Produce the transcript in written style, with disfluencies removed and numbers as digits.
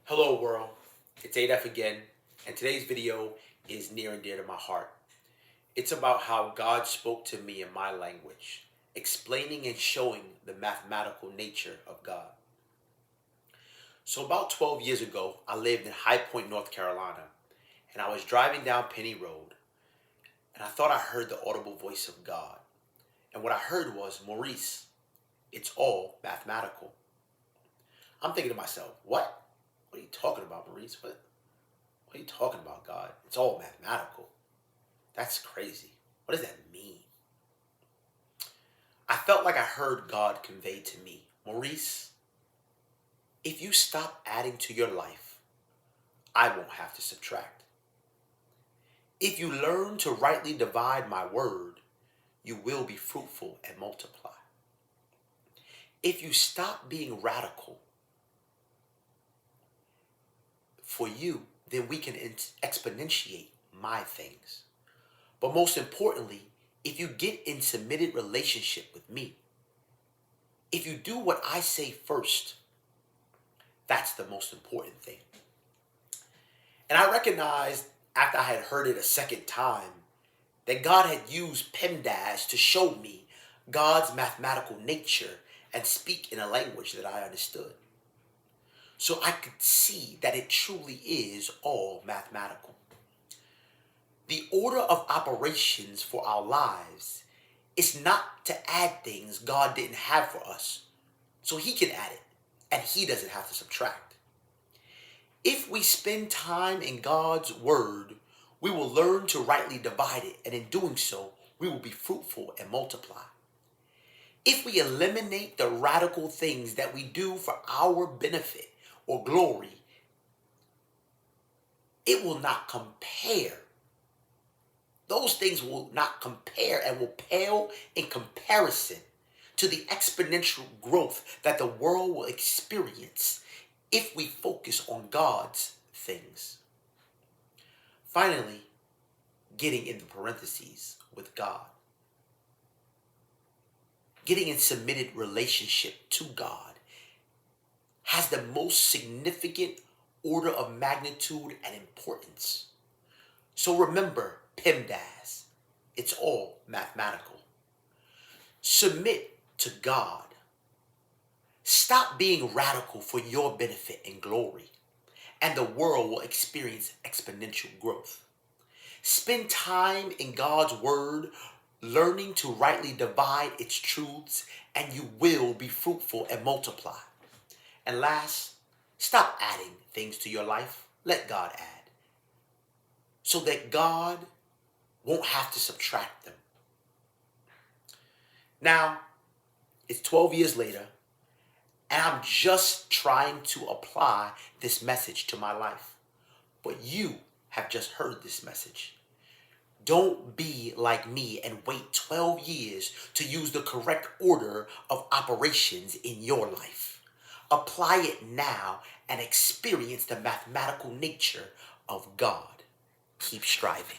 Hello world, it's Adaf again, and today's video is near and dear to my heart. It's about how God spoke to me in my language, explaining and showing the mathematical nature of God. So about 12 years ago, I lived in High Point, North Carolina, and I was driving down Penny Road, and I thought I heard the audible voice of God. And what I heard was, Maurice, it's all mathematical. I'm thinking to myself, what? What are you talking about, Maurice? What are you talking about, God? It's all mathematical. That's crazy. What does that mean? I felt like I heard God convey to me, Maurice, if you stop adding to your life, I won't have to subtract. If you learn to rightly divide my word, you will be fruitful and multiply. If you stop being radical for you, then we can exponentiate my things. But most importantly, if you get in submitted relationship with me, if you do what I say first, that's the most important thing. And I recognized after I had heard it a second time that God had used PEMDAS to show me God's mathematical nature and speak in a language that I understood. So I could see that it truly is all mathematical. The order of operations for our lives is not to add things God didn't have for us, so He can add it, and He doesn't have to subtract. If we spend time in God's Word, we will learn to rightly divide it, and in doing so, we will be fruitful and multiply. If we eliminate the radical things that we do for our benefit or glory, it will not compare. Those things will not compare and will pale in comparison to the exponential growth that the world will experience if we focus on God's things. Finally, getting in the parentheses with God. Getting in submitted relationship to God has the most significant order of magnitude and importance. So remember, PEMDAS, it's all mathematical. Submit to God. Stop being radical for your benefit and glory, and the world will experience exponential growth. Spend time in God's Word, learning to rightly divide its truths, and you will be fruitful and multiply. And last, stop adding things to your life. Let God add, so that God won't have to subtract them. Now, it's 12 years later, and I'm just trying to apply this message to my life. But you have just heard this message. Don't be like me and wait 12 years to use the correct order of operations in your life. Apply it now and experience the mathematical nature of God. Keep striving.